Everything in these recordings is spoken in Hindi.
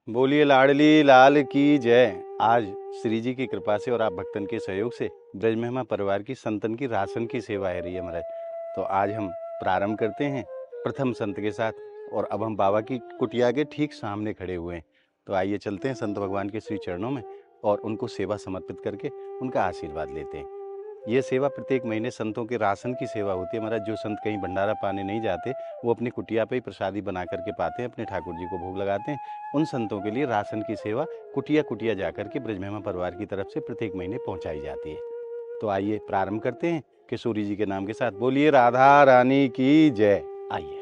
बोलिए लाडली लाल की जय। आज श्री जी की कृपा से और आप भक्तन के सहयोग से ब्रज महिमा परिवार की संतन की राशन की सेवा है रही है महाराज। तो आज हम प्रारंभ करते हैं प्रथम संत के साथ, और अब हम बाबा की कुटिया के ठीक सामने खड़े हुए हैं। तो आइए चलते हैं संत भगवान के श्री चरणों में और उनको सेवा समर्पित करके उनका आशीर्वाद लेते हैं। ये सेवा प्रत्येक महीने संतों के राशन की सेवा होती है महाराज। जो संत कहीं भंडारा पाने नहीं जाते वो अपनी कुटिया पे ही प्रसादी बना करके पाते हैं, अपने ठाकुर जी को भोग लगाते हैं। उन संतों के लिए राशन की सेवा कुटिया कुटिया जाकर के ब्रज महिमा परिवार की तरफ से प्रत्येक महीने पहुंचाई जाती है। तो आइए प्रारंभ करते हैं किशोरी जी के नाम के साथ। बोलिए राधा रानी की जय। आइए।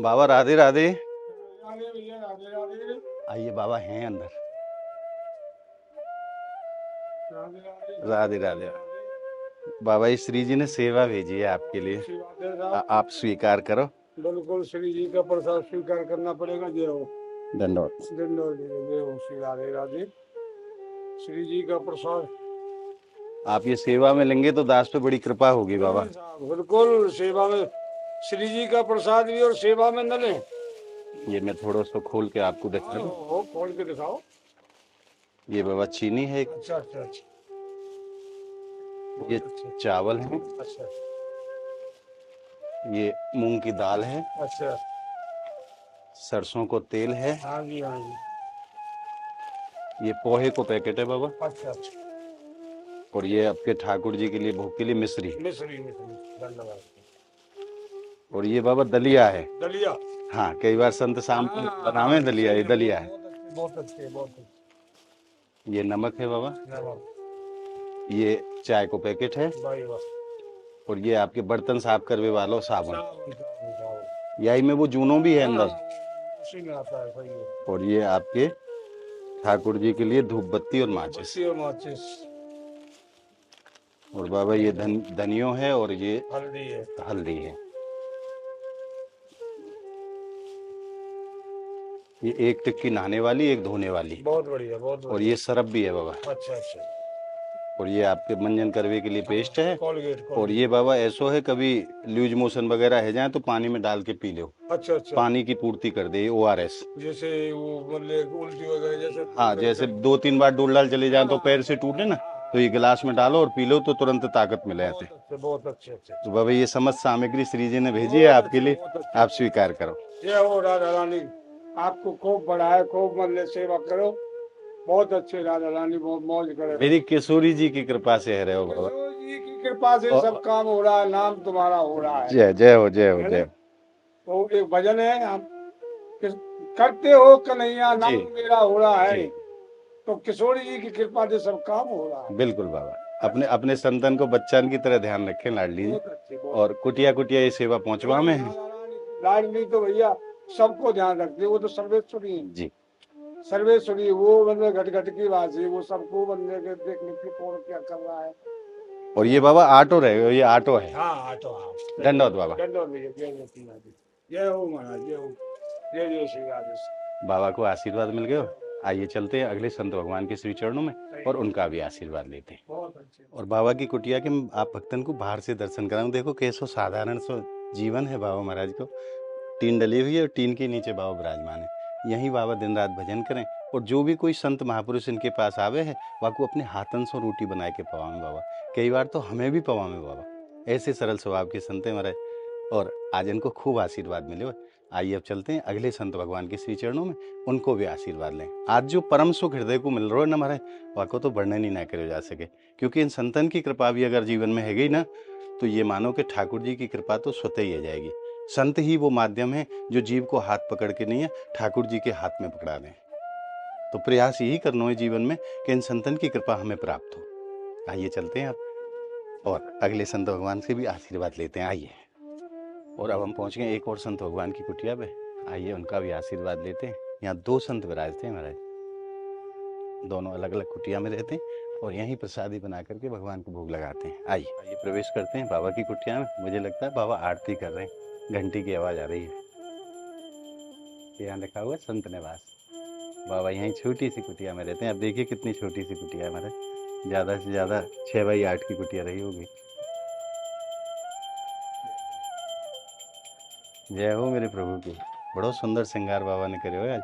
बाबा राधे राधे। राधे भैया, राधे राधे। आइए बाबा हैं अंदर। राधे राधे राधे राधे। बाबा जी श्री जी ने सेवा भेजी है आपके लिए, बात है साहब। आप स्वीकार करो। बिल्कुल श्री जी का प्रसाद स्वीकार करना पड़ेगा। जय हो, धन्यवाद। धन्यवाद, जय हो श्री राधे राधे। श्री जी का प्रसाद आप ये सेवा में लेंगे तो दास पे बड़ी कृपा होगी बाबा। बिल्कुल सेवा में श्री जी का प्रसाद भी और सेवा में न लें। ये मैं थोड़ा सा खोल के आपको दिखा दूं। हो खोल के दिखाओ। ये बाबा चीनी है, अच्छा अच्छा अच्छा। ये चावल है, अच्छा ये मूंग की दाल है, अच्छा। सरसों को तेल है, हाँ जी हाँ जी। ये पोहे को पैकेट है बाबा, अच्छा अच्छा। और ये आपके ठाकुर जी के लिए भोग के लिए मिश्री, मिश्री मिश्री, धन्यवाद। और ये बाबा दलिया है। दलिया। हाँ, कई बार संत शाम को बनावे दलिया, ये दलिया है। बहुत अच्छे बहुत अच्छे। ये नमक है बाबा, नमक। ये चाय को पैकेट है, भाई वाह। और ये आपके बर्तन साफ करवे वालों साबुन। साबुन। यही में वो जूनों भी है अंदर, उसी में आता है, सही है। और ये आपके ठाकुर जी के लिए धूप बत्ती और माचिस। बत्ती और माचिस। और बाबा ये धनियों है, और ये हल्दी है। हल्दी है। ये एक टिक्की नहाने वाली, एक धोने वाली, बहुत बढ़िया बहुत बढ़िया। और ये सरफ भी है बाबा। अच्छा अच्छा। और ये आपके मंजन करवे के लिए पेस्ट है। कोलगेट और ये बाबा ऐसो है, कभी लूज मोशन वगैरह है जाए तो पानी में डाल के पी लो। अच्छा अच्छा। पानी की पूर्ति कर दे, ORS। जैसे वो मतलब उल्टी वगैरह जैसे। हाँ, जैसे 2-3 बार डोल डाल चले जाए तो पैर से टूटे ना, तो ये गिलास में डालो और पी लो तो तुरंत ताकत मिले आते। बहुत अच्छे अच्छे। तो बाबा ये समस्त सामग्री श्री जी ने भेजी है आपके लिए, आप स्वीकार करो। जय हो राधा रानी, आपको खूब बढ़ाए, खूब मतलब सेवा करो। बहुत अच्छे राधा रानी, बहुत मौज करे। मेरी किशोरी जी की कृपा से है रहे हो बाबा। किशोर जी की कृपा से सब काम हो रहा है, नाम तुम्हारा हो रहा है। जय जय हो, जय हो, जय हो। तो एक भजन है, हम करते हो कन्हैया, नाम जी। मेरा हो रहा है। जी। तो किशोर जी की कृपा से सब काम हो रहा है। बिल्कुल बाबा, अपने अपने संतान को बच्चन की तरह ध्यान रखें लाडली जी, बहुत अच्छे, बहुत और कुटिया कुटिया ये सेवा पहुंचवा में है। लाडली तो भैया सबको ध्यान रखते हैं, वो तो सर्वेश्वरी है जी। सर्वेश्वरी। वो मतलब घट घट की बात है, वो सबको बनने के देखने की कौन क्या कर रहा है। और ये बाबा ऑटो रहे, ये ऑटो है। हाँ ऑटो। हाँ धन्यवाद बाबा। धन्यवाद भैया, जय हो महाराज, जय हो, जय जय श्री राधे। बाबा को आशीर्वाद मिल गया। आइए चलते हैं अगले संत भगवान के श्री चरणों में और उनका भी आशीर्वाद लेते हैं। बहुत अच्छे। और बाबा की कुटिया के आप भक्तन को बाहर से दर्शन कराऊं। देखो कैसो साधारण सो जीवन है बाबा महाराज को। टीन डली हुई है और टीन के नीचे बाबा विराजमान है। यहीं बाबा दिन रात भजन करें, और जो भी कोई संत महापुरुष इनके पास आवे है वह को अपने हाथन से रोटी बना के पवावे बाबा। कई बार तो हमें भी पवावे बाबा। ऐसे सरल स्वभाव के संत हैं महाराज, और आज इनको खूब आशीर्वाद मिले। आइए अब चलते हैं अगले संत भगवान के श्री चरणों में, उनको भी आशीर्वाद लें। आज जो परम सुख हृदय को मिल रहा है ना महाराज, वह को तो वर्णन ही ना करे जा सके। क्योंकि इन संतन की कृपा भी अगर जीवन में है गई ना, तो ये मानो कि ठाकुर जी की कृपा तो स्वतः ही आ जाएगी। संत ही वो माध्यम है जो जीव को हाथ पकड़ के नहीं है, ठाकुर जी के हाथ में पकड़ा दें। तो प्रयास यही करना है जीवन में कि इन संतन की कृपा हमें प्राप्त हो। आइए चलते हैं अब और अगले संत भगवान से भी आशीर्वाद लेते हैं। आइए। और अब हम पहुंच गए एक और संत भगवान की कुटिया पे। आइए उनका भी आशीर्वाद लेते हैं। यहाँ 2 संत विराजते हैं महाराज, दोनों अलग अलग कुटिया में रहते हैं और यहीं प्रसादी बना करके भगवान को भोग लगाते हैं। आइए प्रवेश करते हैं बाबा की कुटिया में। मुझे लगता है बाबा आरती कर रहे हैं, घंटी की आवाज़ आ रही है। यहाँ लिखा हुआ संत निवास। बाबा यहीं छोटी सी कुटिया में रहते हैं। अब देखिए कितनी छोटी सी कुटिया है महाराज, ज़्यादा से ज़्यादा 6x8 की कुटिया रही होगी। जय हो मेरे प्रभु की। बड़ो सुंदर श्रृंगार बाबा ने करे हो आज।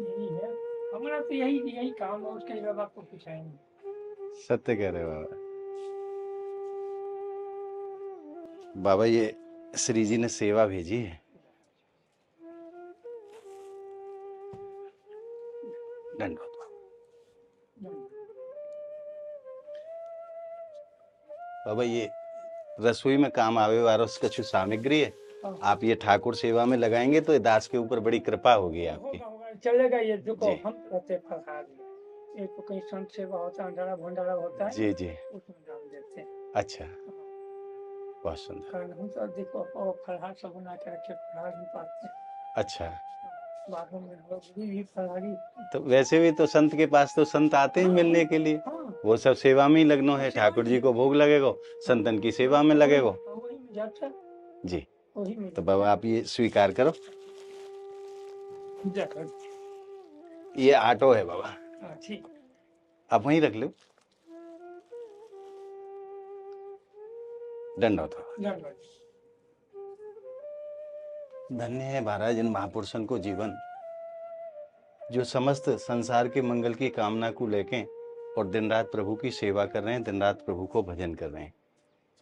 यही है हमारा, तो यही काम है, उसके अलावा आपको कुछ है नहीं। सत्य कह रहे हो बाबा। बाबा ये श्री जी ने सेवा भेजी है। दंडवत बाबा। ये रसोई में काम आवे वाला कछु सामग्री है, आप ये ठाकुर सेवा में लगाएंगे तो दास के ऊपर बड़ी कृपा होगी आपकी। होगा, चलेगा ये। देखो जी। हम रहते फरहार में, एक तो कहीं संत सेवा होता है, अंधारा भंडारा होता है, जी जी। उसमें डाल देते हैं। अच्छा, बहुत सुंदर। कारण हम तो देखो फरहार सब बना के रखे, फरहार नहीं पाते हैं। अच्छा, बाथरूम में लोग भी फरहारी। तो वैसे भी तो संत के पास तो संत आते हैं मिलने के लिए, हाँ, वो सब सेवा में ही लगनो है। सेवा ठाकुर में। जी को भोग लगेगा, संतन की सेवा में लगेगा। वही में जाता है, जी। वही में तो बाबा आप ये स्वीकार करो। जाता है। ये ऑटो है बाबा, हाँ, ठीक। आप वहीं रख लो। दंडवत बाबा। धन्यवाद। धन्य है महाराज इन महापुरुषों को जीवन, जो समस्त संसार के मंगल की कामना को लेके और दिन रात प्रभु की सेवा कर रहे हैं, दिन रात प्रभु को भजन कर रहे हैं।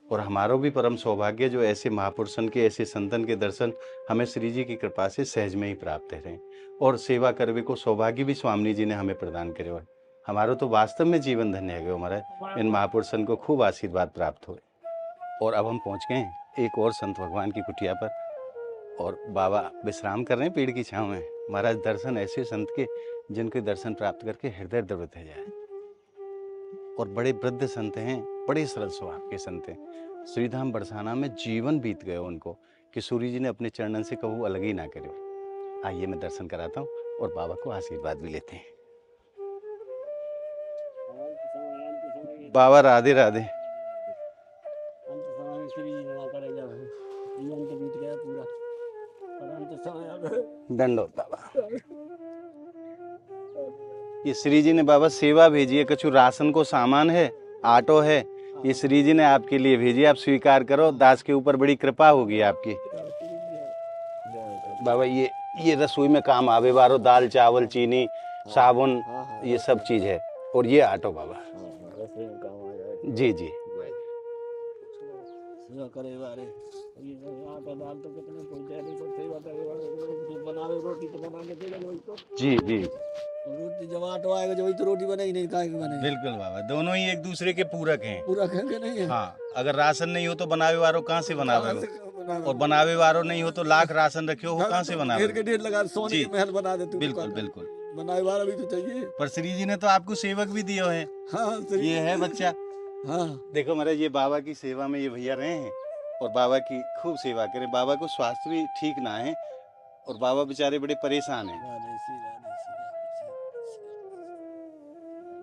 और हमारो भी परम सौभाग्य जो ऐसे महापुरुषन के, ऐसे संतन के दर्शन हमें श्री जी की कृपा से सहज में ही प्राप्त रहे, और सेवा करने को सौभाग्य भी स्वामी जी ने हमें प्रदान करे हुए। हमारो तो वास्तव में जीवन धन्य है गयो महाराज। इन महापुरुषन को खूब आशीर्वाद प्राप्त हुए। और अब हम पहुंच गए हैं एक और संत भगवान की कुटिया पर, और बाबा विश्राम कर रहे हैं पेड़ की छांव में। महाराज दर्शन ऐसे संत के जिनके दर्शन प्राप्त करके हृदय द्रवित हो जाए। और बड़े वृद्ध संत हैं, बड़े सरल स्वभाव के संत हैं। श्रीधाम बरसाना में जीवन बीत गए उनको कि सूर्य जी ने अपने चरणन से कबू अलग ही ना करे। आइए मैं दर्शन कराता हूँ और बाबा को आशीर्वाद भी लेते हैं। बाबा राधे राधे। दंडोत बाबा। ये श्री जी ने बाबा सेवा भेजी है, कछु राशन को सामान है, ऑटो है, ये श्री जी ने आपके लिए भेजी। आप स्वीकार करो, दास के ऊपर बड़ी कृपा होगी आपकी। बाबा ये रसोई में काम आवे वारो, दाल चावल चीनी साबुन ये सब चीज है। और ये ऑटो बाबा। जी जी। सेवा करे बारे ये आटा दाल तो कितने पहुंचे नहीं, पर सेवा करे बारे बनावे रोटी तो बना के देगा वही तो। जी जी। रोटी जब आटो आएगा जो वही तो रोटी बनेगी नहीं, काहे की बनेगी। बिल्कुल बाबा, दोनों ही एक दूसरे के पूरक हैं। पूरा कहेंगे नहीं है। हाँ, अगर राशन नहीं हो तो बनावे वारो कहाँ से बनावे, और बनावे वारो नहीं हो तो लाख राशन रखे हो कहाँ से बनावे। ढेर के ढेर लगा सोने के महल बना देते। बिल्कुल बिल्कुल। बनावे वाला भी तो चाहिए। पर श्री जी ने तो आपको सेवक भी दिए हैं। हाँ ये है बच्चा। हाँ देखो महाराज, ये बाबा की सेवा में ये भैया रहे हैं और बाबा की खूब सेवा करें। बाबा को स्वास्थ्य भी ठीक ना है और बाबा बेचारे बड़े परेशान हैं।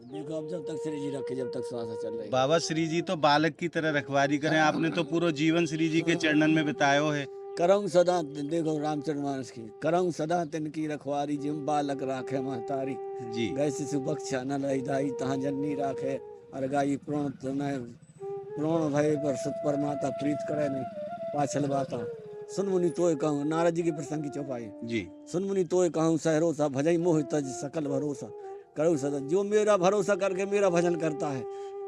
देखो अब जब तक श्री जी रखे, जब तक श्वास चल रही। बाबा श्री जी तो बालक की तरह रखवारी करें। आपने तो पूरा जीवन श्री जी के चरणन में बितायो है। करऊं सदा, देखो रामचरितमानस की, करऊं सदा तिनकी रखवारी, जिम बालक राखे महतारी। जी। गए शिशु बख्शा न लई दाई, तहाँ जननी राखे अरगाई। प्रण प्रण भय पर सुत पर माता, प्रीत करे नहीं पाछल बाता। सुन मुनि तोय कहूँ, नारद जी की प्रसंग की चौपाई। जी। सुन मुनि तोय कहूँ सहरोसा, भजई मोह तज सकल भरोसा। करूँ सदा, जो मेरा भरोसा करके मेरा भजन करता है,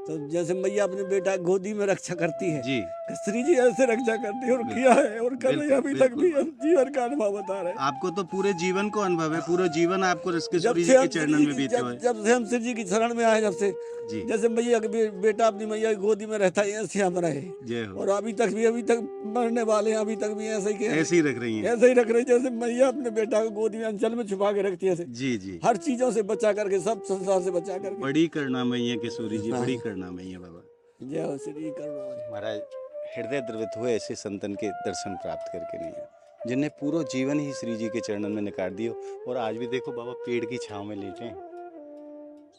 तो जैसे मैया अपने बेटा गोदी में रक्षा करती है, जी। श्री जी ऐसे रक्षा करती है और किया है और कर रही है। अभी तक भी हम जीवन का अनुभव बता रहे हैं। आपको तो पूरे जीवन को अनुभव है, पूरा जीवन आपको इसके जब श्री जी से के हम चरणन में बीते हुए। जब से हम श्री जी की शरण में आए, जब से जी। जैसे मैया के बेटा अपनी मैया की गोदी में रहता है, ऐसे हम रहे। जय हो। और अभी तक मरने वाले हैं, अभी तक भी ऐसे ही ऐसे ही रख रही हैं। ऐसे ही रख रही, जैसे मैया अपने बेटा को गोदी में अंचल में छुपा के रखती है। जी जी। हर चीजों से बचा करके, सब संसार से बचा करके। बड़ी करुणामयी है कि सूरी जी, बड़ी करुणामयी है बाबा। जय हो श्री करुणा। महाराज हृदय द्रवित हुए ऐसे संतन के दर्शन प्राप्त करके नहीं है, जिन्हें पूरा जीवन ही श्री जी के चरणन में निकाल दियो। और आज भी देखो बाबा पेड़ की छांव में लेटे हैं।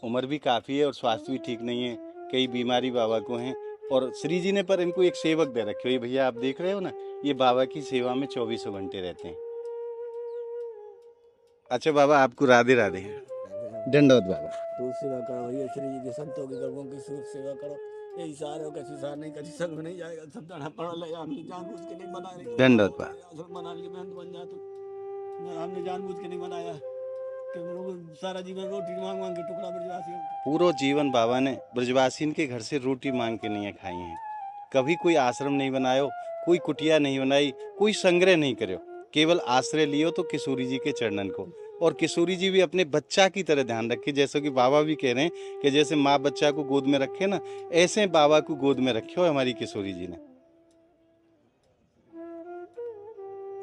उम्र भी काफ़ी है और स्वास्थ्य भी ठीक नहीं है, कई बीमारी बाबा को हैं। और श्री जी ने पर इनको एक सेवक दे रखे हो। ये भैया आप देख रहे हो ना, ये बाबा की सेवा में 24 घंटे रहते हैं। अच्छा बाबा, आपको राधे राधे। दंडवत बाबा। खूब सेवा करो भैया, श्री जी के संतों की गर्भों की खूब सेवा करो। यही सारे हो कसी सार नहीं कसी संग नहीं जाएगा सब जना पढ़ ले हमने जानबूझ के नहीं बना रही दंडवत बा। आश्रम बना लिए मेहनत बन जा तो हमने जानबूझ के नहीं बनाया कि लोग सारा जीवन रोटी मांग मांग के टुकड़ा ब्रजवासी पूरा जीवन बाबा ने ब्रजवासीन के घर से रोटी मांग के नहीं खाई हैं। कभी कोई आश्रम नहीं बनायो, कोई कुटिया नहीं बनाई, कोई संग्रह नहीं करो, केवल आश्रय लियो तो किशोरी जी के चरणन को। और किशोरी जी भी अपने बच्चा की तरह ध्यान रखे, जैसे कि बाबा भी कह रहे हैं कि जैसे माँ बच्चा को गोद में रखे ना, ऐसे बाबा को गोद में रखे हो हमारी किशोरी जी ने।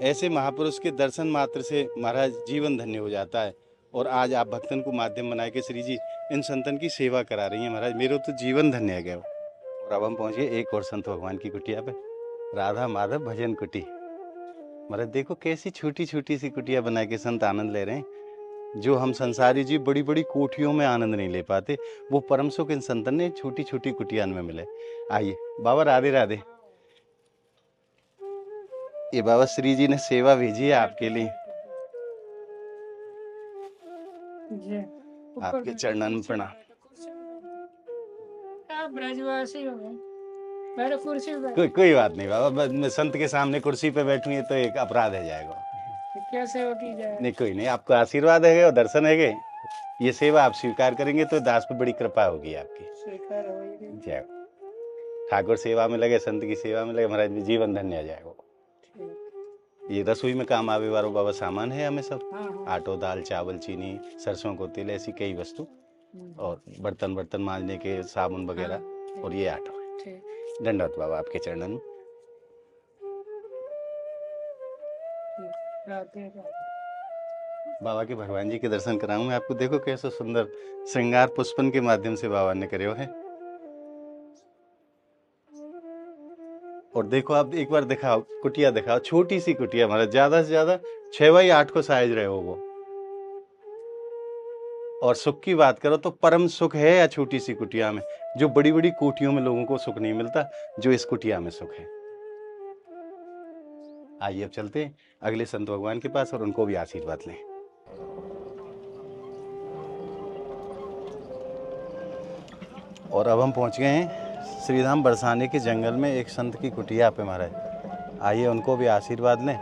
ऐसे महापुरुष के दर्शन मात्र से महाराज जीवन धन्य हो जाता है। और आज आप भक्तन को माध्यम बना के श्री जी इन संतन की सेवा करा रही हैं महाराज, मेरे तो जीवन धन्य है गया। और अब हम पहुंचे एक और संत भगवान की कुटिया पे, राधा माधव भजन कुटी। महाराज देखो कैसी छोटी छोटी सी कुटिया बना के संत आनंद ले रहे हैं। जो हम संसारी जी बड़ी बड़ी कोठियों में आनंद नहीं ले पाते, वो परम सुख इन संतन ने छोटी छोटी कुटिया में मिले। आइए बाबा, राधे राधे। ये बाबा श्री जी ने सेवा भेजी है आपके लिए, आपके चरणन में प्रणाम। आप ब्रजवासी हो गए, मेरे कुर्सी पे कोई बात नहीं बाबा, मैं संत के सामने कुर्सी पे बैठूं ये तो एक अपराध है जाएगा। क्या सेवा की जाए? नहीं कोई नहीं, आपको आशीर्वाद है और दर्शन है, ये सेवा आप स्वीकार करेंगे तो दास पे बड़ी कृपा होगी आपकी। स्वीकार होगी। जय ठाकुर सेवा में लगे, संत की सेवा में लगे, महाराज जीवन धन्य हो जाएगा। ये रसोई में काम आवे वालों बाबा सामान है हमें सब, आटो दाल चावल चीनी सरसों को तेल ऐसी कई वस्तु, और बर्तन मांजने के साबुन वगैरह, और ये आटो है। दंडवत बाबा आपके चरणन में। बाबा के भगवान जी के दर्शन कराऊं मैं आपको। देखो कैसे सुंदर श्रृंगार पुष्पन के माध्यम से बाबा ने करे है। और देखो आप एक बार दिखाओ, कुटिया दिखाओ, छोटी सी कुटिया हमारा, ज्यादा से ज्यादा 6x8 को साइज रहे हो वो। और सुख की बात करो तो परम सुख है या छोटी सी कुटिया में, जो बड़ी बड़ी कोठियों में लोगों को सुख नहीं मिलता, जो इस कुटिया में सुख है। आइए अब चलते हैं अगले संत भगवान के पास और उनको भी आशीर्वाद लें। और अब हम पहुंच गए हैं श्रीधाम बरसाने के जंगल में एक संत की कुटिया पे महाराज। आइए उनको भी आशीर्वाद लें।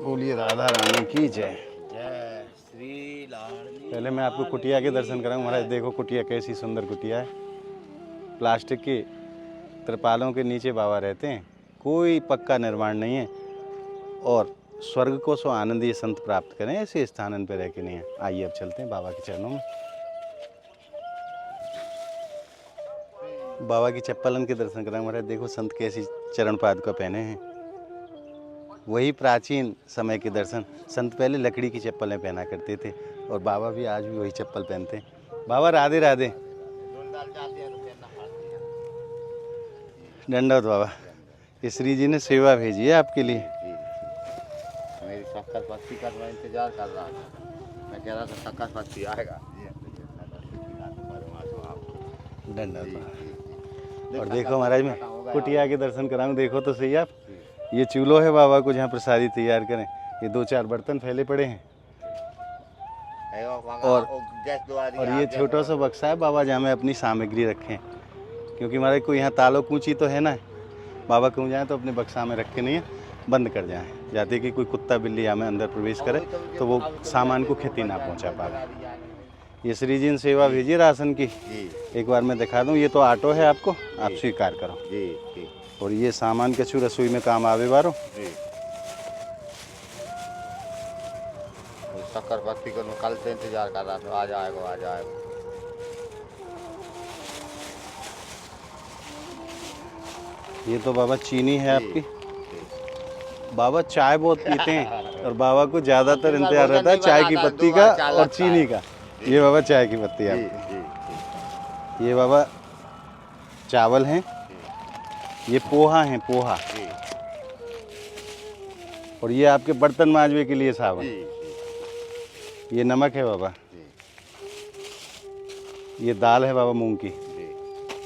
बोलिए राधा रानी की जय। जय श्री लाडली। पहले मैं आपको कुटिया के दर्शन कराऊं महाराज। देखो कुटिया कैसी सुंदर कुटिया है, प्लास्टिक के त्रिपालों के नीचे बाबा रहते हैं, कोई पक्का निर्माण नहीं है। और स्वर्ग को सो आनंद ये संत प्राप्त करें, ऐसे स्थानन पे रह के नहीं है। आइए अब चलते हैं बाबा के चरणों में। बाबा की चप्पलन के दर्शन कराएं महाराज। देखो संत कैसी चरण पादुका पहने हैं, वही प्राचीन समय के दर्शन। संत पहले लकड़ी की चप्पलें पहना करते थे और बाबा भी आज भी वही चप्पल पहनते हैं। बाबा राधे राधे। दंडवत बाबा। ये श्री जी ने सेवा भेजी है आपके लिए। मेरी शक्कर पत्ती का मैं इंतजार कर रहा था, मैं कह रहा था शक्कर पत्ती आएगा। दंडवत बाबा। और देखो महाराज मैं कुटिया के दर्शन कराऊं, देखो तो सही आप। ये चूल्हो है बाबा को जहाँ प्रसादी तैयार करें। ये 2-4 बर्तन फैले पड़े हैं, और ये छोटा सा बक्सा है बाबा जहाँ में अपनी सामग्री रखें। क्योंकि हमारे को यहाँ तालो कूची तो है ना, बाबा कहूँ जाए तो अपने बक्सा में रखे नहीं है, बंद कर जाए, जाते कि कोई कुत्ता बिल्ली यहाँ में अंदर प्रवेश करे तो वो सामान को क्षति ना पहुँचा पाए। ये श्री जी ने सेवा भेजी राशन की, एक बार मैं दिखा दूँ। ये तो ऑटो है, आपको आप स्वीकार करो जी। और ये सामान कछु रसोई में काम आवे बारो। शक्कर पत्ती को मैं कल से इंतजार कर रहा था, आ जाएगा आ जाएगा। ये तो बाबा चीनी है आपकी। बाबा चाय बहुत पीते हैं और बाबा को ज्यादातर इंतजार रहता है चाय की पत्ती का और चीनी का। ये बाबा चाय की पत्ती है आपकी। ये बाबा चावल हैं, ये पोहा हैं, पोहा। और ये आपके बर्तन मांजने के लिए साबुन। ये नमक है बाबा। ये दाल है बाबा मूंग की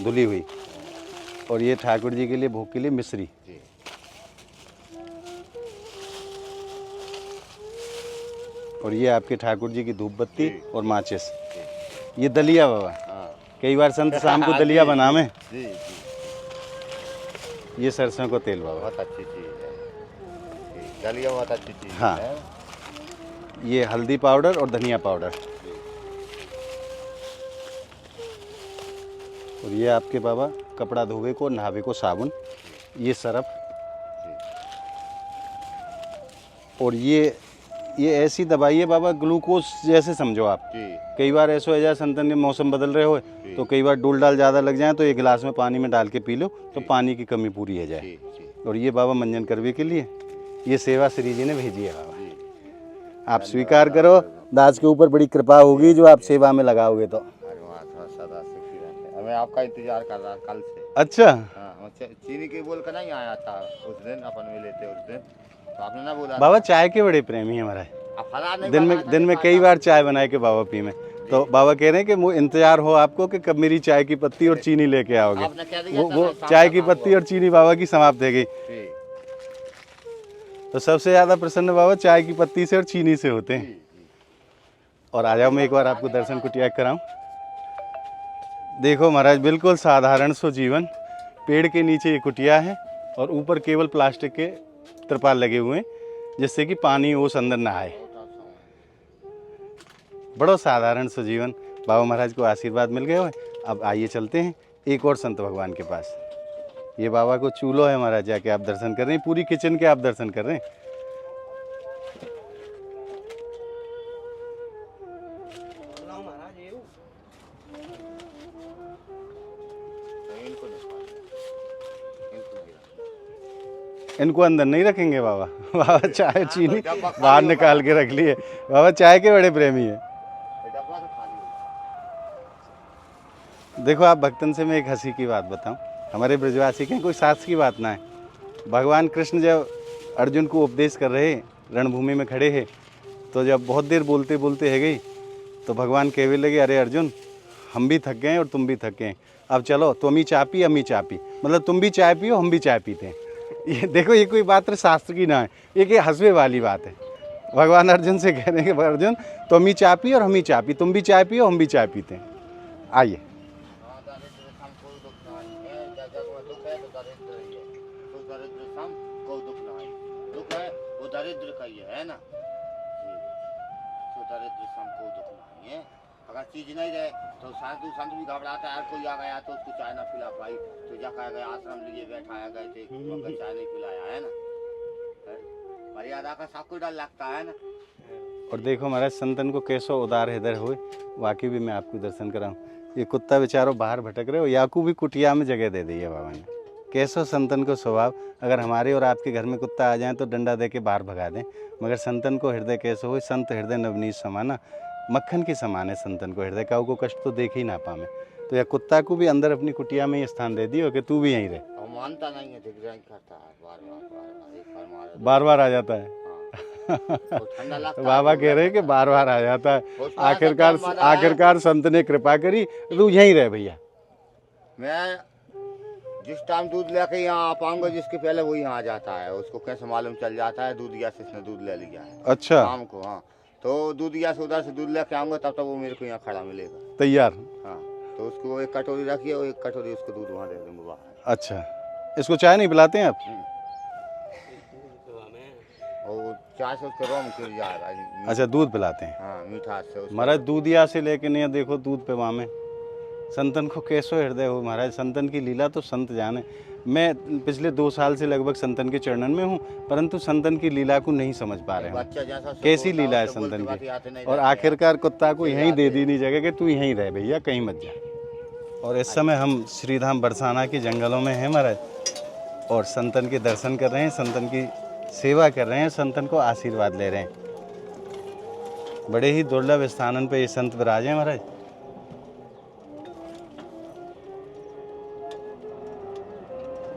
धुली हुई। और ये ठाकुर जी के लिए भोग के लिए मिश्री। और ये आपके ठाकुर जी की धूप बत्ती और माचिस। ये दलिया बाबा, हाँ कई बार संत शाम को दलिया बनावे। जी जी, ये सरसों को तेल बाबा, बहुत अच्छी चीज़ है जी, दलिया बहुत अच्छी चीज़ हाँ। है। ये हल्दी पाउडर और धनिया पाउडर, और ये आपके बाबा कपड़ा धोवे को नहावे को साबुन, ये सरफ, और ये ऐसी दवाई है बाबा ग्लूकोज जैसे समझो आप। जी कई बार ऐसा हो जाए संतन के मौसम बदल रहे हो तो कई बार डोल डाल ज़्यादा लग जाए तो एक गिलास में पानी में डाल के पी लो तो पानी की कमी पूरी हो जाए। जी जी और ये बाबा मंजन करवे के लिए ये सेवा श्री जी ने भेजी है बाबा, जी, आप स्वीकार करो, दास के ऊपर बड़ी कृपा होगी जो आप सेवा में लगाओगे तो। धन्यवाद, सदा सुखी रहे। मैं आपका इंतजार कर रहा कल से। अच्छा, हाँ, चीनी के बोल कर नहीं आया था उस दिन, अपन मिले थे उस दिन, तो आपने ना बोला बाबा चाय के बड़े प्रेमी है हमारा, अब फला नहीं दिन बनाया था में कि कई खाता बार चाय बनाए के बाबा पी में, तो बाबा कह रहे हैं कि वो इंतजार हो आपको कि कब मेरी चाय की पत्ती और चीनी लेके आओगे। आपने कह दिया था वो ना, शाम चाय तक की आऊंगा। पत्ती और चीनी बाबा की समाप्त हो गई, जी, तो सबसे ज्यादा प्रसन्न बाबा चाय की पत्ती से और चीनी से होते हैं। और आ जाओ मैं एक बार आपको दर्शन कुटिया कराऊं। देखो महाराज बिल्कुल साधारण सो जीवन, पेड़ के नीचे ये कुटिया है और ऊपर केवल प्लास्टिक के त्रिपाल लगे हुए हैं जिससे कि पानी ओस अंदर ना आए। बड़ो साधारण सो जीवन, बाबा महाराज को आशीर्वाद मिल गए हो। अब आइए चलते हैं एक और संत भगवान के पास। ये बाबा को चूल्हो है महाराज, जाके आप दर्शन कर रहे हैं, पूरी किचन के आप दर्शन कर रहे हैं। इनको नहीं खाना, इनको नहीं रखना। इनको अंदर नहीं रखेंगे बाबा। बाबा चाय चीनी डब्बा खाली बाहर होगा। निकाल के रख लिए, बाबा चाय के बड़े प्रेमी है। ये डब्बा तो खाली होगा। देखो आप भक्तन से मैं एक हंसी की बात बताऊं, हमारे ब्रजवासी के कोई शास्त्र की बात ना है। भगवान कृष्ण जब अर्जुन को उपदेश कर रहे रणभूमि में खड़े हैं, तो जब बहुत देर बोलते बोलते है गई तो भगवान कहने लगे, अरे अर्जुन हम भी थक गए और तुम भी थक गए, अब चलो तुम ही चाय पी हम ही चाय पी, मतलब तुम भी चाय पियो हम भी चाय पीते हैं। ये देखो ये कोई बात शास्त्र की ना है, ये हंसवे वाली बात है। भगवान अर्जुन से कह रहे हैं कि अर्जुन तुम ही चाय पियो और हम ही चाय पी, तुम भी चाय पियो हम भी चाय पीते हैं। आइए हाँ, दरिद्र सम कोई दुख नहीं है, जग में दुख है तो दरिद्र ही है, तो दरिद्र सम कोई दुख नहीं, दुख है वो दरिद्र का ही है ना जी, तो दरिद्र सम कोई दुख नहीं है। अगर चीज नहीं रहे तो साधु संत भी घबराता है, कोई आ गया तो उसको चाय ना पिला पाई तो जा कहा गया आश्रम लिए बैठाया गए थे, उनको चाय नहीं पिलाया है ना, मर्यादा का सब कुछ डर लगता है ना। और देखो महाराज संतन को कैसो उदार हृदय हुए, वाकई भी मैं आपको दर्शन कराऊं। ये कुत्ता बेचारो बाहर भटक रहे हो, याकू भी कुटिया में जगह दे दी है बाबा ने। कैसो संतन को स्वभाव, अगर हमारे और आपके घर में कुत्ता आ जाए तो डंडा दे के बाहर भगा दें, मगर संतन को हृदय कैसो हो, संत हृदय नवनीत समाना, मक्खन की समान है संतन को हृदय, काऊ को कष्ट तो देख ही ना पावे। तो या कुत्ता को भी अंदर अपनी कुटिया में ही स्थान दे दियो कि तू भी यहीं रहे। और मानता नहीं है, दिग्रह करता है, बार बार एक बार मारा बार बार आ जाता है। तो ठंडा लगता तो है, बाबा तो कह रहे हैं कि बार बार आ जाता है। उसका ऐसा आखिरकार क्या माना है? आखिरकार संत ने कृपा करी, तू यहीं रहे भैया। मैं जिस टाइम दूध लेके यहाँ आ पाऊंगा जिसके पहले वो यहाँ आ जाता है, उसको कैसे मालूम चल जाता है दूध गैस इसने दूध ले लिया है अच्छा, शाम को। हाँ, तो दूध गैस उधर से दूध लेके आऊंगा तब तक वो मेरे को यहाँ खड़ा मिलेगा। तैयार। हाँ, तो उसको एक कटोरी रखिए और एक कटोरी उसको दूध वहाँ दे दूंगा बाहर। अच्छा, इसको चाय नहीं पिलाते हैं आप? और चाय से उसको रोम गिर जाएगा। अच्छा, दूध पिलाते हैं। हाँ, मीठा से उसको- महाराज दूधिया से लेके नहीं देखो दूध पे वामे संतन को कैसो हृदय हो महाराज, संतन की लीला तो संत जाने। मैं पिछले 2 साल से लगभग संतन के चरणन में हूँ, परंतु संतन की लीला को नहीं समझ पा रहे हैं। बच्चा जैसा सुख कैसी होता है, लीला है उसको बोलते संतन बात की। याद नहीं और रहती है। आखिरकार कुत्ता को यहीं दे दी नहीं जगह कि तू यहीं रह भैया, कहीं मत जा। और इस समय हम श्रीधाम बरसाना के जंगलों में हैं महाराज, और संतन के दर्शन कर रहे हैं, संतन की सेवा कर रहे हैं, संतन को आशीर्वाद ले रहे हैं। बड़े ही दुर्लभ स्थानन पे ये संत विराजे हैं महाराज।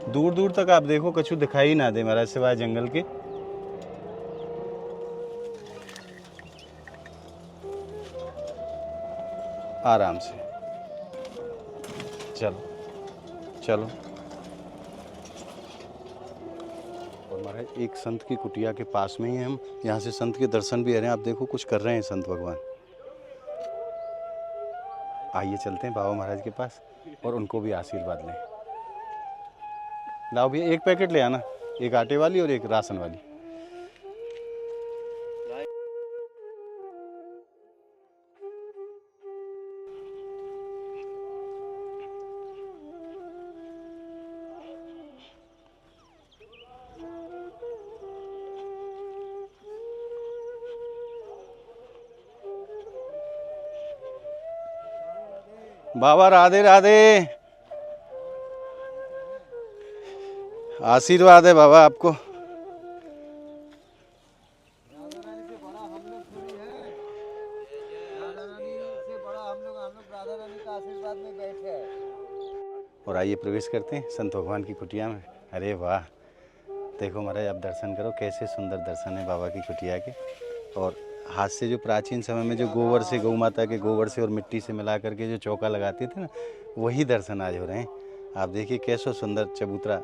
दूर दूर तक आप देखो कछु दिखाई ना दे महाराज सिवाय जंगल के। आराम से चलो चलो। और महाराज एक संत की कुटिया के पास में ही हम, यहाँ से संत के दर्शन भी आ रहे हैं। आप देखो कुछ कर रहे हैं संत भगवान। आइए चलते हैं बाबा महाराज के पास और उनको भी आशीर्वाद लें। लाओ भैया, एक पैकेट ले आना, एक आटे वाली और एक राशन वाली। बाबा राधे राधे। आशीर्वाद है बाबा आपको। राधा रानी से बड़ा हम लोग थोड़ी है। राधा रानी से बड़ा हम लोग राधा रानी का आशीर्वाद में बैठे हैं। और आइए प्रवेश करते हैं संत भगवान की कुटिया में। अरे वाह, देखो महाराज आप दर्शन करो, कैसे सुंदर दर्शन है बाबा की कुटिया के। और हाथ से जो प्राचीन समय में जो गोबर से, गौ माता के गोबर से और मिट्टी से मिला करके जो चौका लगाते थे ना, वही दर्शन आज हो रहे हैं। आप देखिए कैसा सुंदर चबूतरा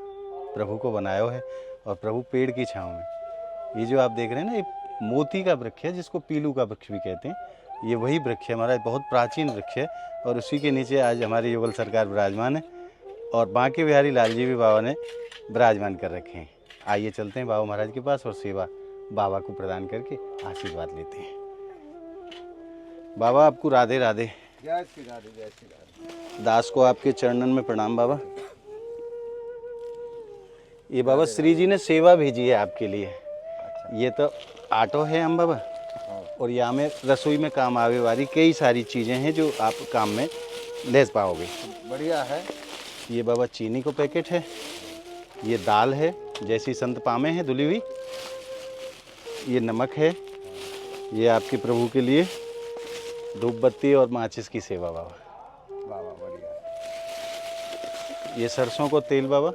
प्रभु को बनाया है और प्रभु पेड़ की छाँव में। ये जो आप देख रहे हैं ना, ये मोती का वृक्ष है, जिसको पीलू का वृक्ष भी कहते हैं। ये वही वृक्ष है हमारा, बहुत प्राचीन वृक्ष है। और उसी के नीचे आज हमारी युगल सरकार विराजमान है और बांके बिहारी लाल जी भी बाबा ने विराजमान कर रखे हैं। आइए चलते हैं बाबा महाराज के पास और सेवा बाबा को प्रदान करके आशीर्वाद लेते हैं। बाबा आपको राधे राधे। जय श्री राधे, जय श्री राधे। दास को आपके चरणन में प्रणाम बाबा। ये बाबा श्री जी ने सेवा भेजी है आपके लिए। ये तो आटो है हम बाबा, और यहाँ में रसोई में काम आवे वाली कई सारी चीज़ें हैं जो आप काम में ले पाओगे। बढ़िया है। ये बाबा चीनी को पैकेट है, ये दाल है जैसी संत पामे है धुली हुई, ये नमक है, ये आपके प्रभु के लिए धूप बत्ती और माचिस की सेवा बाबा। बाबा बढ़िया। ये सरसों को तेल बाबा,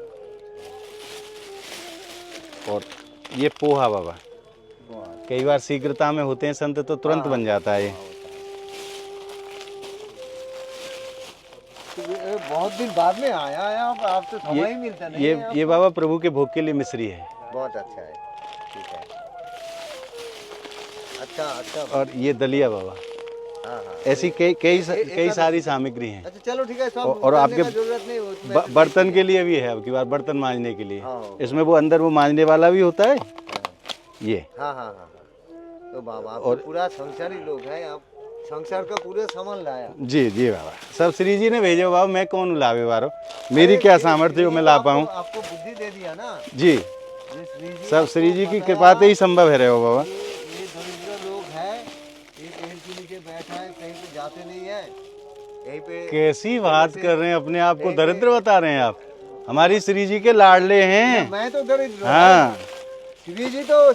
और ये पोहा बाबा। कई बार शीघ्रता में होते हैं संत तो तुरंत बन जाता है ये। तो ये बहुत दिन बाद में आया है आप तो समय ही मिलता नहीं है ये बाबा प्रभु के भोग के लिए मिश्री है। बहुत अच्छा है, ठीक है। अच्छा अच्छा। और ये दलिया बाबा। हाँ हाँ। ऐसी कई सारी सामग्री हैं। अच्छा चलो ठीक है, सब और करने आपके का जरूरत नहीं उसमें। बर्तन के लिए भी है, अब की बार बर्तन मांजने के लिए। हाँ। इसमें वो अंदर वो मांजने वाला भी होता है ये। हाँ हाँ हाँ। तो बाबा आप तो पूरा संसारी लोग हैं, आप संसार का पूरे सामान लाया। जी जी बाबा, सब श्री जी ने भेजे बाबा, मैं कौन लावे वारो, मेरी क्या सामर्थ्य हो मैं ला पाऊँ। आपको बुद्धि दे दिया ना जी, ये श्री जी सब श्री जी की कृपा से ही संभव है रहे हो बाबा। ये दरिद्र लोग हैं, ये पेड़ के नीचे बैठा है, कहीं पे जाते नहीं है, यहीं पे। कैसी बात कर रहे हैं, अपने आप को दरिद्र बता रहे हैं आप। हमारी श्री जी के लाडले हैं। मैं तो दरिद्र हूँ। हाँ, श्री जी तो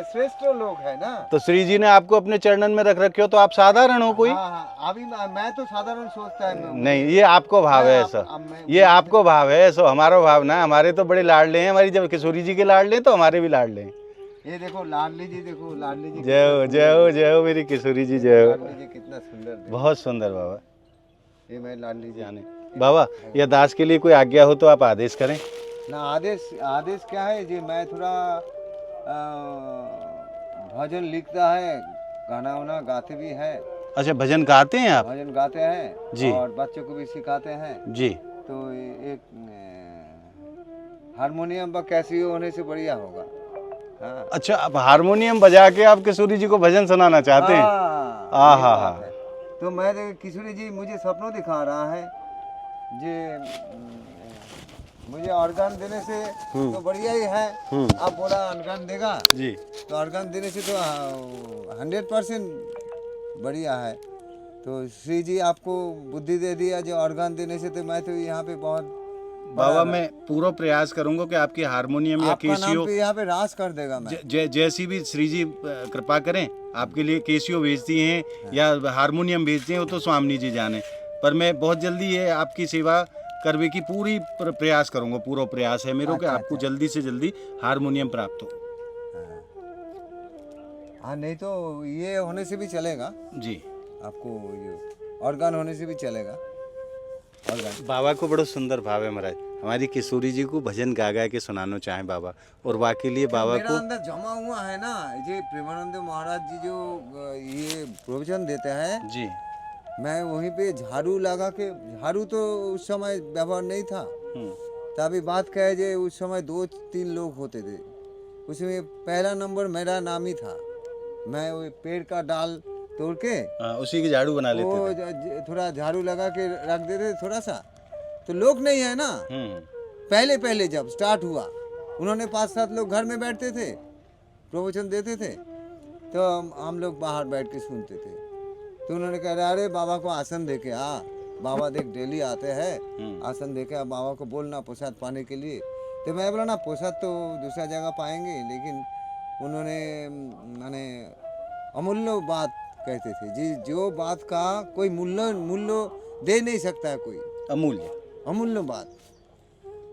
श्रेष्ठ लोग है ना। तो श्री जी ने आपको अपने चरणन में रख रखे हो तो आप साधारण हो कोई? हाँ हाँ, अभी मैं तो साधारण सोचता है। नहीं, ये आपको भाव है ऐसा, ये आपको भाव है ऐसा, हमारा भाव ना। हमारे तो बड़े लाडले हैं, हमारी जब किशोरी जी के लाडले हैं तो हमारे भी लाडले हैं। ये देखो लाडली जी, देखो लाडली जी। जय हो जय हो जय हो मेरी किशोरी जी, जय हो। लाडली जी कितना सुंदर, बहुत सुंदर बाबा। ये मैं लाडली जी। जाने बाबा, यह दास के लिए कोई आज्ञा हो तो आप आदेश करें। ना आदेश क्या है जी, मैं थोड़ा भजन लिखता है, गाना वाना गाते भी है। अच्छा, भजन गाते हैं आप? भजन गाते हैं जी। और बच्चों को भी सिखाते हैं जी। तो एक हारमोनियम पर कैसी होने से बढ़िया होगा। हाँ। अच्छा, अब हारमोनियम बजा के आप किशोरी जी को भजन सुनाना चाहते हैं? हाँ, हाँ ये हाँ बात है। तो मैं किशोरी जी मुझे सपनों दिखा रहा है जे मुझे ऑर्गन देने से तो बढ़िया ही है। आप बोला ऑर्गन देगा जी, तो ऑर्गन देने से तो 100% बढ़िया है। तो श्री जी आपको बुद्धि दे दिया जो ऑर्गन देने से, तो मैं तो यहाँ पे बहुत बाबा मैं पूरा प्रयास करूंगा कि आपकी हारमोनियम या आपका नाम केसियो पे यहाँ पे राज कर देगा मैं। जैसी भी श्री जी कृपा करें, आपके लिए केसियो भेजती हैं या हारमोनियम भेजती हैं वो तो स्वामी जी जाने, पर मैं बहुत जल्दी ये आपकी सेवा करने की पूरी प्रयास करूंगा। पूरा प्रयास है मेरे कि आपको जल्दी से जल्दी हारमोनियम प्राप्त हो। हाँ, नहीं तो ये होने से भी चलेगा जी, आपको, ये ऑर्गन होने से भी चलेगा। ऑर्गन बाबा को बड़ा सुंदर भाव है महाराज, हमारी किशोरी जी को भजन गा गा के सुनाना चाहें बाबा, और वाकई लिए बाबा मेरा को अंदर जमा हुआ है ना, ये प्रेमानंद महाराज जी जो ये प्रवचन देते हैं, जी, मैं वहीं पे झाड़ू लगा के, झाड़ू तो उस समय व्यवहार नहीं था, तभी बात कहे जे उस समय 2-3 लोग होते थे, उसमें पहला नंबर मेरा नाम ही था। मैं वो पेड़ का डाल तोड़ के उसी की झाड़ू बना वो लेते थे। थोड़ा झाड़ू लगा के रख देते थोड़ा सा, तो लोग नहीं है ना। पहले पहले जब स्टार्ट हुआ, उन्होंने 5-7 लोग घर में बैठते थे, प्रवचन देते थे, तो हम लोग बाहर बैठ के सुनते थे। तो उन्होंने कहा अरे बाबा को आसन दे के आ, बाबा देख डेली आते हैं, आसन दे के आ, बाबा को बोलना प्रसाद पाने के लिए। तो मैं बोला ना प्रसाद तो दूसरा जगह पाएंगे, लेकिन उन्होंने माने अमूल्य बात कहते थे जी, जो बात का कोई मूल्य दे नहीं सकता है कोई, अमूल्य बात।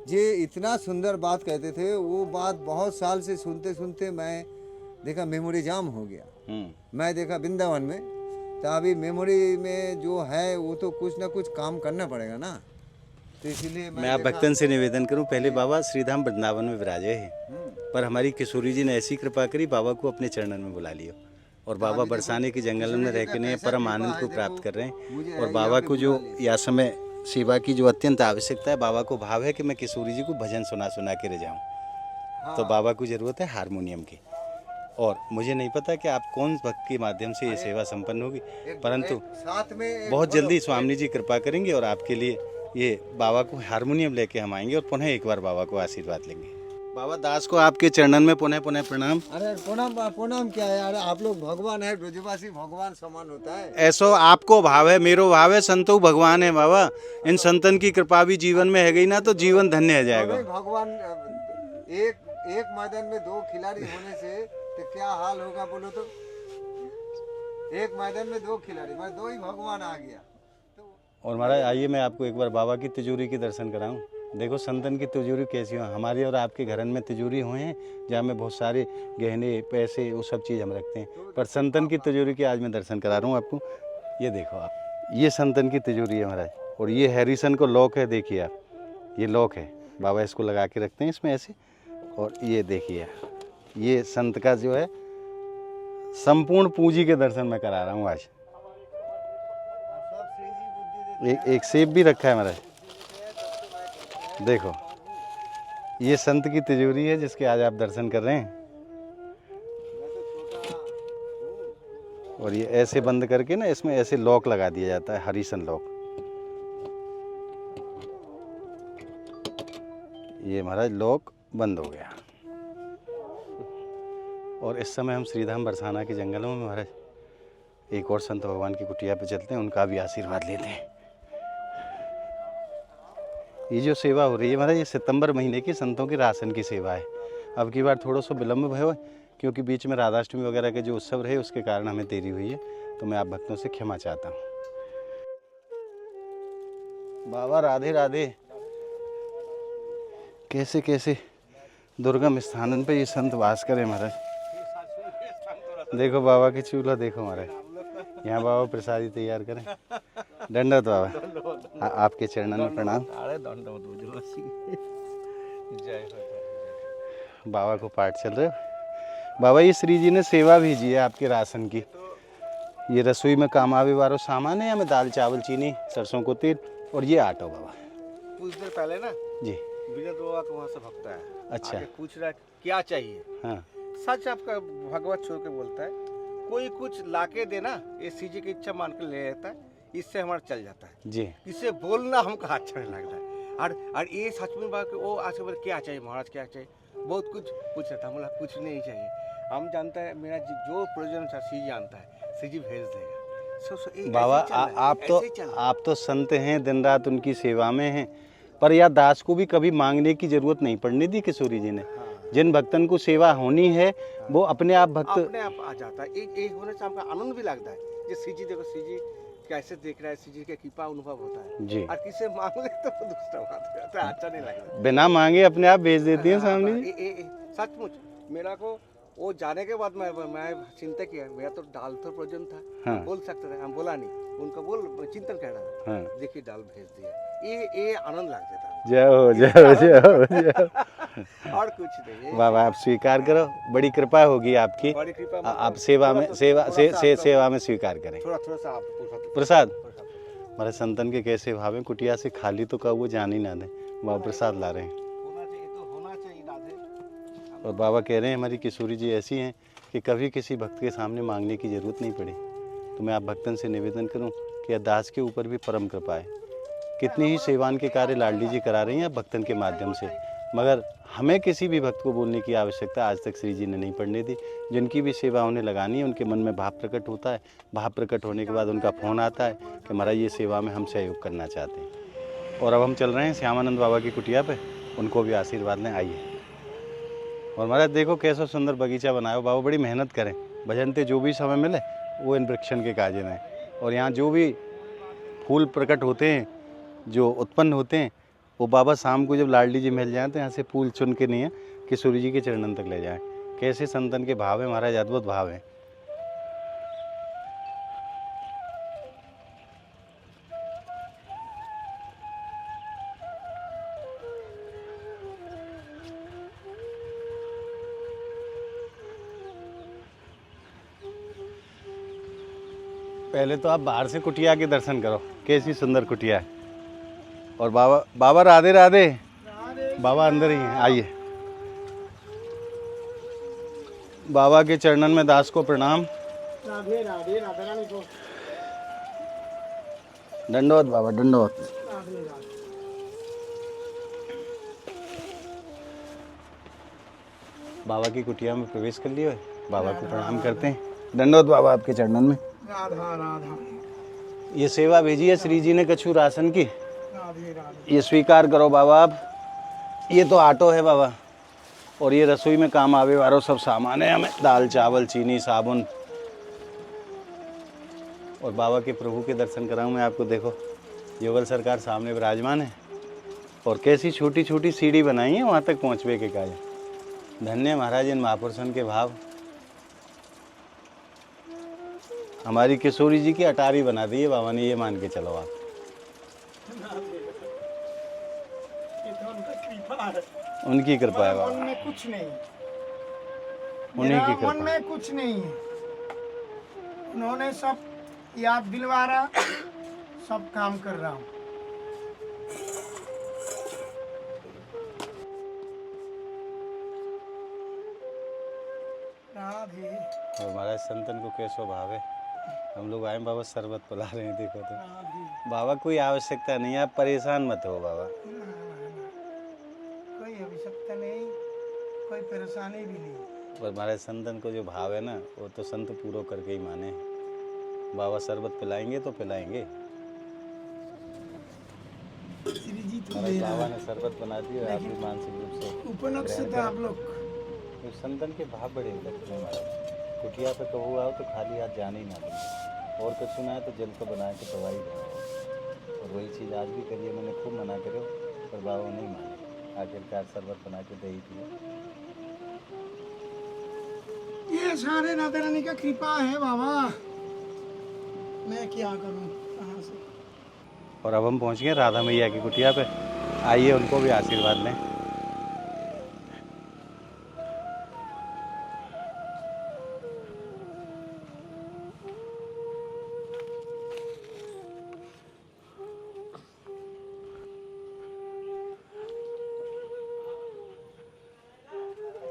ये इतना सुंदर बात कहते थे, वो बात बहुत साल से सुनते सुनते मैं देखा मेमोरी जाम हो गया। मैं देखा वृंदावन में, तो अभी मेमोरी में जो है वो तो कुछ ना कुछ काम करना पड़ेगा ना, तो इसीलिए मैं आप भक्तन से निवेदन करूं, पहले बाबा श्रीधाम वृंदावन में विराजे हैं, पर हमारी किशोरी जी ने ऐसी कृपा करी, बाबा को अपने चरणन में बुला लिया, और बाबा बरसाने के जंगल में रह के परम आनंद को प्राप्त कर रहे हैं। और बाबा को जो या समय सेवा की जो अत्यंत आवश्यकता है, बाबा को भाव है कि मैं किशोरी जी को भजन सुना सुना के रह जाऊँ, तो बाबा को ज़रूरत है हारमोनियम की। और मुझे नहीं पता कि आप कौन भक्त के माध्यम से ये सेवा संपन्न होगी, परंतु साथ में बहुत जल्दी स्वामी जी कृपा करेंगे और आपके लिए ये बाबा को हारमोनियम लेके हम आएंगे और पुनः एक बार बाबा को आशीर्वाद लेंगे। बाबा दास को आपके चरणन में पुनः पुनः प्रणाम। अरे प्रणाम क्या है यार, आप लोग भगवान है, ब्रजवासी भगवान समान होता है। ऐसो आपको भाव है, मेरो भाव है, संतो भगवान है बाबा। इन संतन की कृपा भी जीवन में है गई ना, तो जीवन धन्य हो जाएगा। भगवान एक मैदान में 2 खिलाड़ी होने से तो क्या हाल होगा बोलो तो। एक मैदान में 2 खिलाड़ी, मैं 2 ही भगवान आ गया। और महाराज आइए, मैं आपको एक बार बाबा की तिजोरी के दर्शन कराऊं। देखो संतन की तिजोरी कैसी हो, हमारे और आपके घरन में तिजोरी हुए हैं जहाँ में बहुत सारे गहने पैसे वो सब चीज़ हम रखते हैं, पर संतन की तिजोरी के आज मैं दर्शन करा रहा हूँ आपको। ये देखो आप, ये संतन की तिजोरी है महाराज, और ये हैरिसन को लॉक है, देखिए आप, ये लॉक है, बाबा इसको लगा के रखते हैं इसमें ऐसे। और ये देखिए, ये संत का जो है संपूर्ण पूंजी के दर्शन मैं करा रहा हूँ आज। एक सेब भी रखा है महाराज, देखो ये संत की तिजोरी है जिसके आज आप दर्शन कर रहे हैं। और ये ऐसे बंद करके ना, इसमें ऐसे लॉक लगा दिया जाता है, हरिसन लॉक। ये महाराज लॉक बंद हो गया। और इस समय हम श्रीधाम बरसाना के जंगलों में महाराज एक और संत भगवान की कुटिया पे चलते हैं, उनका भी आशीर्वाद लेते हैं। ये जो सेवा हो रही है महाराज, ये सितंबर महीने की संतों के राशन की सेवा है। अब की बार थोड़ा सा विलम्ब भयो है, क्योंकि बीच में राधाष्टमी वगैरह के जो उत्सव रहे उसके कारण हमें देरी हुई है, तो मैं आप भक्तों से क्षमा चाहता हूँ। बाबा राधे राधे। कैसे कैसे दुर्गम स्थानन पे ये संत वास करे महाराज। देखो बाबा के चूल्हा देखो महाराज, यहाँ बाबा प्रसादी तैयार करें। दंडवत बाबा, आपके चरणों में प्रणाम। बाबा को पाठ चल रहे हो। बाबा ये श्री जी ने सेवा भेजी है आपके राशन की, ये रसोई में काम आवे वाला सामान है, हमें दाल चावल चीनी सरसों को तेल, और ये आटा बाबा। कुछ देर पहले ना जी विनोद बाबा को वहाँ से भक्त आया, अच्छा, आके पूछ रहा है क्या चाहिए। हाँ सच आपका भगवत छोड़ के बोलता है, कोई कुछ लाके देना, ये सीजी की इच्छा मान के ले लेता है, इससे हमारा चल जाता है जी। इससे बोलना हमको अच्छा नहीं लगता है। और ये सच में बात वो आज के बोले क्या चाहिए महाराज, क्या चाहिए, बहुत कुछ पूछ रहा था। बोला कुछ नहीं चाहिए, हम जानता है मेरा जो प्रयोजन था सीजी जानता है, सीजी भेज देगा। बाबा आप तो संत हैं, दिन रात उनकी सेवा में हैं, पर या दास को भी कभी मांगने की जरूरत नहीं पड़ने दी किशोरी जी ने। जिन भक्तन को सेवा होनी है वो अपने आप भक्त अपने आप आ जाता है। एक होने से हमको आनंद भी लगता है, जो सीजी देखो सीजी कैसे देख रहा है, सीजी का कृपा अनुभव होता है जी। और किसी मांग ले तो दूसरा बात होता है, अच्छा नहीं लगता। बिना मांगे अपने आप भेज देती हैं सामने। सचमुच मेरा को वो जाने के बाद मैं चिंता किया, मेरा तो दाल तो प्रयोजन था, हाँ। बोल सकते थे, हम बोला नहीं, उनका बोल चिंतन कर रहा था, हाँ। देखिए दाल भेज दिया, ये आनंद लग जाता है। जाओ जाओ जाओ जाओ। और कुछ नहीं बाबा आप स्वीकार करो, बड़ी कृपा होगी आपकी, बड़ी कृपा। आप सेवा में सेवा में स्वीकार करें थोड़ा सा आप प्रसाद। हमारे संतन के कैसे भाव हैं, कुटिया से खाली तो का वो जान ही ना दें, बाबा प्रसाद ला रहे हैं। होना चाहिए तो होना चाहिए राधे। और बाबा कह रहे हैं हमारी किशोरी जी ऐसी हैं कि कभी किसी भक्त के सामने मांगने की ज़रूरत नहीं पड़ी। तो मैं आप भक्तन से निवेदन करूं कि अरदास के ऊपर भी परम कृपा है। कितनी ही सेवान के कार्य लाडली जी करा रही हैं भक्तन के माध्यम से, मगर हमें किसी भी भक्त को बोलने की आवश्यकता आज तक श्री जी ने नहीं पड़ने दी। जिनकी भी सेवा उन्हें लगानी है उनके मन में भाव प्रकट होता है, भाव प्रकट होने के बाद उनका फ़ोन आता है कि महाराज ये सेवा में हम सहयोग करना चाहते हैं। और अब हम चल रहे हैं श्यामानंद बाबा की कुटिया पे, उनको भी आशीर्वाद लें, आइए। और महाराज देखो कैसा सुंदर बगीचा बनाया हो, बाबा बड़ी मेहनत करें, भजनते जो भी समय मिले वो इन वृक्षण के काजे में। और यहाँ जो भी फूल प्रकट होते हैं, जो उत्पन्न होते हैं, वो बाबा शाम को जब लाडली जी मिल जाएँ तो यहाँ से फूल चुन के नहीं है किशोरी जी के चरणन तक ले जाएं। कैसे संतन के भाव है महाराज, अद्भुत भाव है। पहले तो आप बाहर से कुटिया के दर्शन करो, कैसी सुंदर कुटिया है। और बाबा राधे राधे। बाबा अंदर ही हैं, आइए। बाबा के चरणन में दास को प्रणाम। राधे राधे राधा रानी को दंडवत बाबा, दंडवत। राधे राधे। बाबा की कुटिया में प्रवेश कर लिया है, बाबा को प्रणाम करते हैं। दंडवत बाबा आपके चरणन में। राधा राधा। ये सेवा भेजी है श्री जी ने कछु राशन की, राधे राधे। ये स्वीकार करो बाबा आप। ये तो आटो है बाबा, और ये रसोई में काम आवे वालों सब सामान है हमें, दाल चावल चीनी साबुन। और बाबा के प्रभु के दर्शन कराऊं मैं आपको। देखो युगल सरकार सामने विराजमान है, और कैसी छोटी छोटी सीढ़ी बनाई है वहाँ तक पहुँचवे के काज। धन्य महाराज इन महापुरुषन के भाव। हमारी किशोरी जी की अटारी बना दी है बाबा ने, ये मान के चलो आप। ये तो उनका कृपा है। उनकी कृपा है मन बाबा, में कुछ नहीं, उन्हीं मेरा की मन कृपा। में कुछ नहीं है। उन्होंने सब याद दिलवा रहा, सब काम कर रहा हूँ। राधे और महाराज संतन को कैसो भाव है। हम लोग आए बाबा शरबत पिला रहे हैं, देखो तो। राधे। बाबा कोई आवश्यकता नहीं, आप परेशान मत हो बाबा। कोई आवश्यकता नहीं, कोई परेशानी भी नहीं। पर हमारे संतन को जो भाव है ना, वो तो संत पूरा करके ही माने। बाबा शरबत पिलाएंगे तो पिलाएंगे। श्री जी तो हमारे दे रहा बाबा है। ने शरबत बना दी और आप भी मानसिक रूप से उपनक से तो आप लोग तो संतन के भाव बड़े लगते हैं महाराज। कुटिया पे कबू आओ तो खाली हाथ जाने ही ना देंगे, और कुछ सुना है तो जल को बना के दवाई बनाओ। और वही चीज़ आज भी करिए, मैंने खूब मना करो पर बाबा नहीं माने। आखिरकार शरबत बना के दे ही दिए। ये सारे राधा रानी का कृपा है बाबा, मैं क्या करूं कहाँ से। और अब हम पहुंच गए राधा मैया की कुटिया पे, आइए उनको भी आशीर्वाद लें।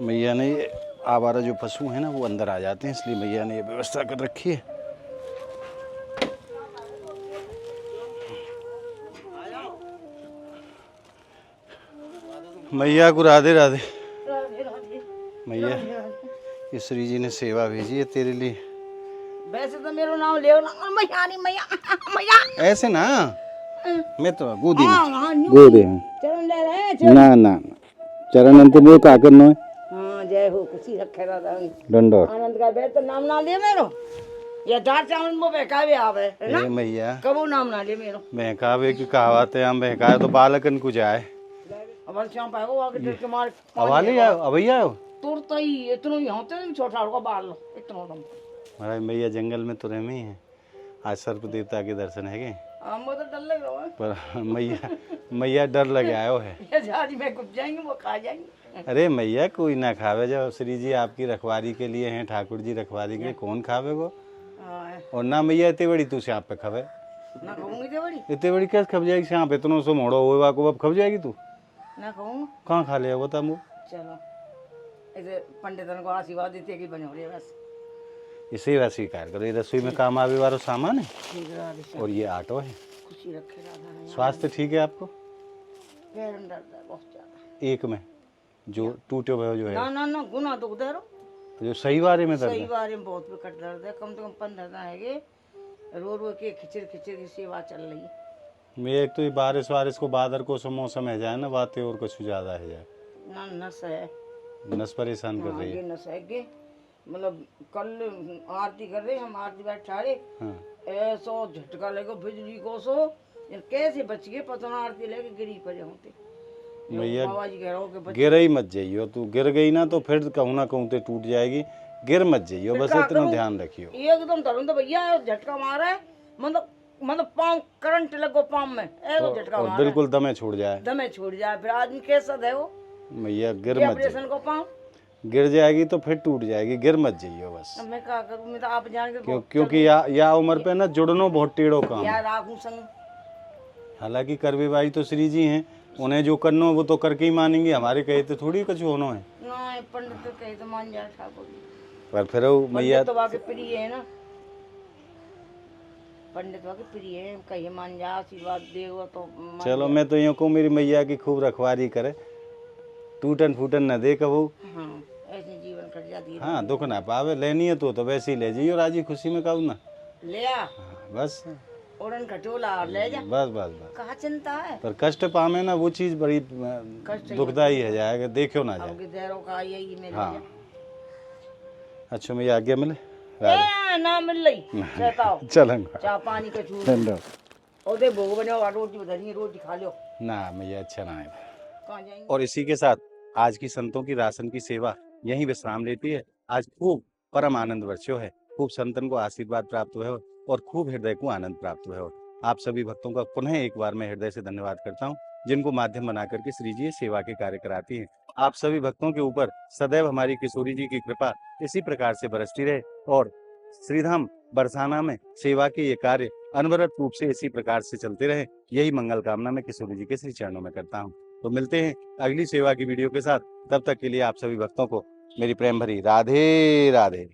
मैया ने ये आवारा जो पशु हैं ना वो अंदर आ जाते हैं, इसलिए मैया ने ये व्यवस्था कर रखी है। मैया को राधे राधे। मैया ये श्री जी ने सेवा भेजी है तेरे लिए। वैसे तो मेरा नाम ले ना मैया नहीं मैया मैया ऐसे ना, मैं तो गोदी हाँ, में हाँ, न्यू गोदे हैं चरण ले रहे हैं ना ना ना चरण अंतिम वो का करना है। हाँ जय हो खुशी रखे राधा दंडो आनंद का बेट तो नाम ना ले मेरो ये दार चावल में बहकावे आवे है ना ए मैया कबू नाम ना ले मेरो बहकावे की कहावत है, हम बहकाए तो बालकन को जाए। अब शाम पाएगो आगे डर के मार हवाले आओ अभैया आओ। तुरता ही इतनो ही होते हैं छोटा को बाल लो इतना दम महाराज मैया जंगल में तो रहमी है, आज सर्प देवता के दर्शन है हमको तो डर लग रहा है पर मैया डर लगे आयो है। ये झाड़ी में घुस जाएंगे वो खा जाएंगे। अरे मैया कोई ना खावे, जब श्री जी आपकी रखवारी के लिए हैं, ठाकुर जी रखवारी के लिए, कौन खावे वो। हाँ, और ना मैया इतनी बड़ी तू आप पे खावे। ना खाऊंगी ते बड़ी इतने बड़ी कैसे खप जाएगी सांप इतनों सो मोड़ो हुए को अब खप जाएगी तू ना खाऊंगा कहाँ खा लिया बता मुँह चलो ऐसे पंडितन को आशीर्वाद देते कि बने हो रही बस इसे वैसे कार्य करो ये रसोई में काम आवे वाला सामान है ठीक है राधे और ये ऑटो है खुशी रखे राधा रानी। स्वास्थ्य ठीक है आपको पैर में दर्द है बहुत ज्यादा एक में जो टूटे हुए जो है ना ना ना गुना दुख दे रो जो सही बारे में दर्द सही है बारे में बहुत विकट दर्द है कम से कम 15 दिन है रो रो के खिचड़ खिचड़ की सेवा चल रही है मैं एक तो ये बारिश वारिश को बादर को सो मौसम है जाए ना बातें और कुछ ज्यादा है जाए ना नस है नस परेशान कर हाँ, रही ये है नस है कि मतलब कल आरती कर रहे हम आरती बैठा रहे हाँ ऐसो झटका लगे बिजली को सो ये कैसे बच गए पता ना आरती लेके गिरी पर होते भैया बाबा जी कह रहे हो कि बच गिर ही मत जाइयो तू गिर गई ना तो फिर कहूँ ना कहूँ ते टूट जाएगी गिर मत जाइयो फिर बस क्या इतना करूं? ध्यान रखियो एकदम धरुन तो भैया झटका मारा है मतलब पाँव करंट लगो पाँव में ऐसा झटका और मारा है। बिल्कुल दमे छूट जाए दमे छूट जाए फिर आदमी कैसा है वो भैया गिर ये मत जाइयो ऑपरेशन को पाँव गिर जाएगी तो फिर टूट जाएगी गिर मत जाइयो बस अब मैं क्या करूँ मैं तो आप जान के बहुत क्योंकि या उम्र पे ना जुड़नो बहुत टेढ़ो काम है। यार राखू संग हालांकि करवे भाई तो श्री जी हैं उन्हें जो करना वो तो करके ही मानेंगे हमारे कहे तो थोड़ी कुछ होना है ना पंडित तो कहे तो मान जाए ठाकुर जी पर फिर वो मैया पंडित तो वाके प्रिय है ना पंडित वाके प्रिय है कहिए मान जा आशीर्वाद देगा तो मान चलो जा। मैं तो यूँ कहूँ मेरी मैया की खूब रखवारी करे टूटन फूटन न दे कबू हाँ ऐसे जीवन कट जाती है हाँ दुख ना पावे लेनी है तो वैसे ही ले जाइयो राजी खुशी में कहूँ ना ले आ हाँ, बस ओढ़न खटोला और ले जा बस बस बस कहाँ चिंता है पर कष्ट पावे ना वो चीज बड़ी कष्ट ही दुखदाई है जाएगा देखियो ना जाए अब के देरों का यही मेरे हाँ अच्छा मैं आज्ञा मिले ना मिल रही कहताओ चलेंगे चाह पानी का छूट ठंडो ओदे भोग बने और रोटी बदलनी रोटी खा लो ना मैया अच्छा ना है कहाँ जाएंगे और इसी के साथ आज की संतों की राशन की सेवा यहीं विश्राम लेती है। आज खूब परम आनंद वर्षो है, खूब संतन को आशीर्वाद प्राप्त हुए हो और खूब हृदय को आनंद प्राप्त हुए हो। आप सभी भक्तों का पुनः एक बार मैं हृदय से धन्यवाद करता हूँ जिनको माध्यम बना करके श्री जी सेवा के कार्य कराती हैं। आप सभी भक्तों के ऊपर सदैव हमारी किशोरी जी की कृपा इसी प्रकार से बरसती रहे और श्रीधाम बरसाना में सेवा के ये कार्य अनवरत रूप से इसी प्रकार से चलते रहे, यही मंगल कामना मैं किशोरी जी के श्री चरणों में करता हूँ। तो मिलते हैं अगली सेवा की वीडियो के साथ, तब तक के लिए आप सभी भक्तों को मेरी प्रेम भरी राधे राधे।